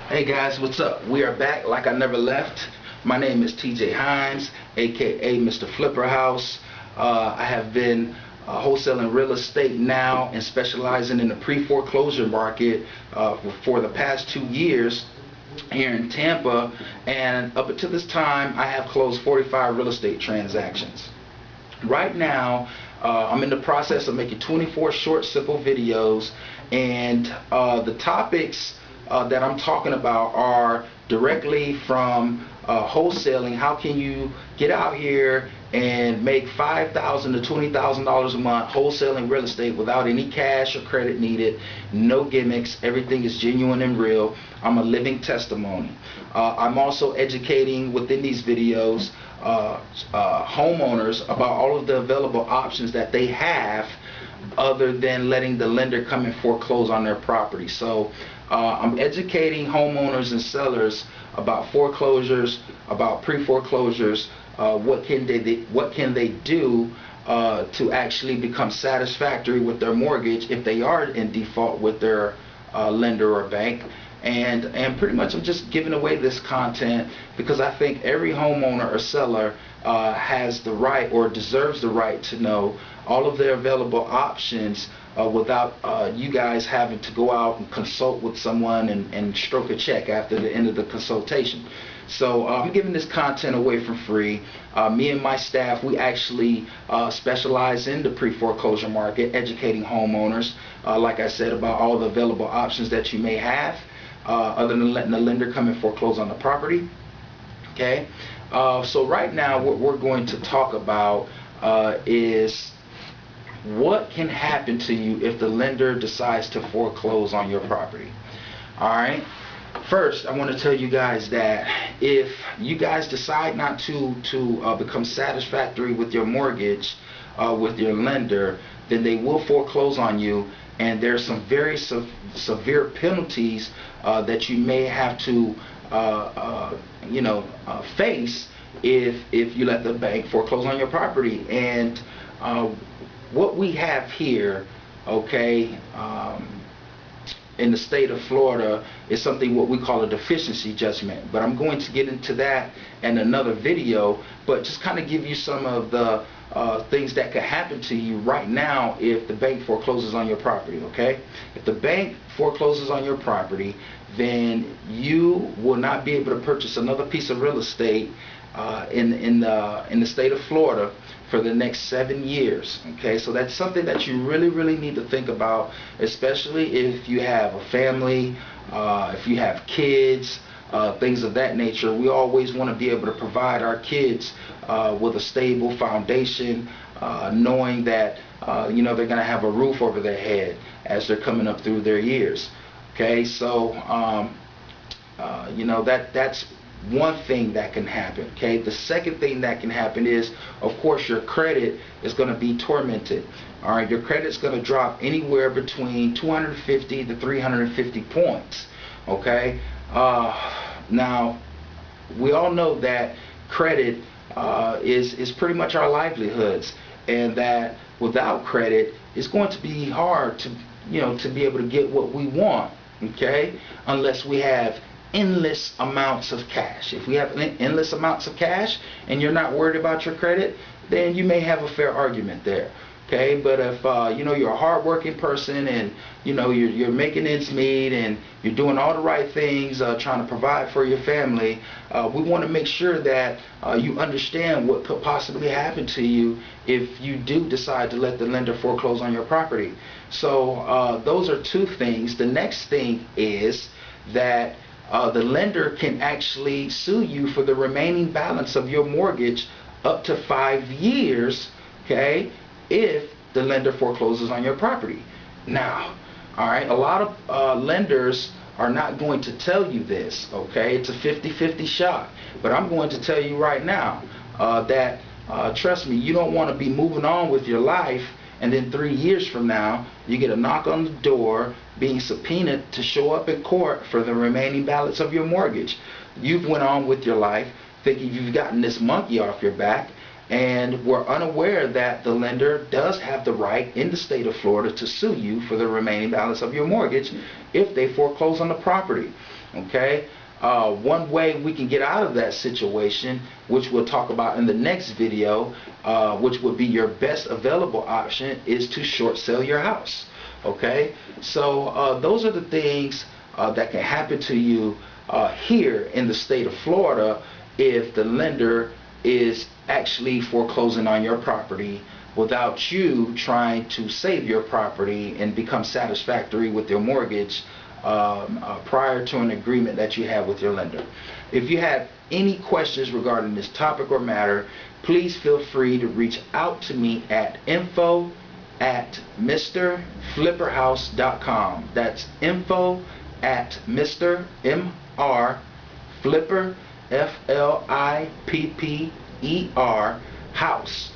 Hey guys, what's up? We are back like I never left. My name is TJ Hines, aka Mrflipperhouse. I have been wholesaling real estate now and specializing in the pre-foreclosure market for the past 2 years here in Tampa, and up until this time I have closed 45 real estate transactions. Right now I'm in the process of making 24 short simple videos, and the topics that I'm talking about are directly from wholesaling. How can you get out here and make $5,000 to $20,000 a month wholesaling real estate without any cash or credit needed, no gimmicks, everything is genuine and real. I'm a living testimony. I'm also educating within these videos homeowners about all of the available options that they have other than letting the lender come and foreclose on their property. So I'm educating homeowners and sellers about foreclosures, about pre-foreclosures, what can they do to actually become satisfactory with their mortgage if they are in default with their lender or bank. And pretty much I'm just giving away this content because I think every homeowner or seller has the right or deserves the right to know all of their available options without you guys having to go out and consult with someone and stroke a check after the end of the consultation. So I'm giving this content away for free. Me and my staff, we actually specialize in the pre-foreclosure market, educating homeowners, like I said, about all the available options that you may have other than letting the lender come and foreclose on the property. Okay, so right now what we're going to talk about is what can happen to you if the lender decides to foreclose on your property. Alright, first I want to tell you guys that if you guys decide not to become satisfactory with your mortgage with your lender, then they will foreclose on you, and there's some very severe penalties that you may have to face if you let the bank foreclose on your property. And what we have here, okay, in the state of Florida is something what we call a deficiency judgment, but I'm going to get into that in another video, but just kind of give you some of the things that could happen to you right now if the bank forecloses on your property. Okay, if the bank forecloses on your property, then you will not be able to purchase another piece of real estate in the state of Florida for the next 7 years. Okay, so that's something that you really need to think about, especially if you have a family, if you have kids, things of that nature. We always want to be able to provide our kids with a stable foundation, knowing that they're going to have a roof over their head as they're coming up through their years. Okay, so that's one thing that can happen. Okay, the second thing that can happen is, of course, your credit is going to be tormented. All right, your credit is going to drop anywhere between 250 to 350 points. Okay, now we all know that credit is pretty much our livelihoods, and that without credit it's going to be hard to be able to get what we want. Okay, unless we have endless amounts of cash. If we have endless amounts of cash and you're not worried about your credit, then you may have a fair argument there. Okay, but if you're a hard-working person and you're making ends meet and you're doing all the right things, trying to provide for your family, we want to make sure that you understand what could possibly happen to you if you do decide to let the lender foreclose on your property. So those are two things. The next thing is that the lender can actually sue you for the remaining balance of your mortgage up to 5 years, okay, if the lender forecloses on your property. Now, all right, a lot of lenders are not going to tell you this, okay? It's a 50-50 shot, but I'm going to tell you right now that trust me, you don't want to be moving on with your life and then 3 years from now you get a knock on the door being subpoenaed to show up in court for the remaining balance of your mortgage. You've went on with your life thinking you've gotten this monkey off your back, and were unaware that the lender does have the right in the state of Florida to sue you for the remaining balance of your mortgage if they foreclose on the property. Okay? One way we can get out of that situation, which we'll talk about in the next video, which would be your best available option, is to short sell your house. Okay? So those are the things that can happen to you here in the state of Florida if the lender is actually foreclosing on your property without you trying to save your property and become satisfactory with your mortgage prior to an agreement that you have with your lender. If you have any questions regarding this topic or matter, please feel free to reach out to me at info@mrflipperhouse.com. That's info@Mr. Flipper House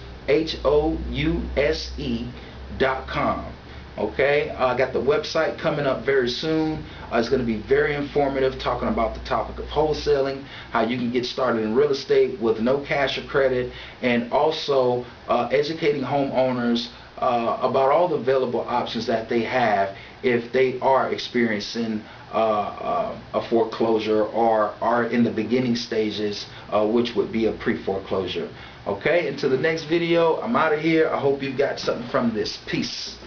HOUSE.com. Okay, I got the website coming up very soon. It's going to be very informative, talking about the topic of wholesaling, how you can get started in real estate with no cash or credit, and also educating homeowners about all the available options that they have if they are experiencing a foreclosure or are in the beginning stages, which would be a pre-foreclosure. Okay, until the next video, I'm out of here. I hope you got something from this. Peace.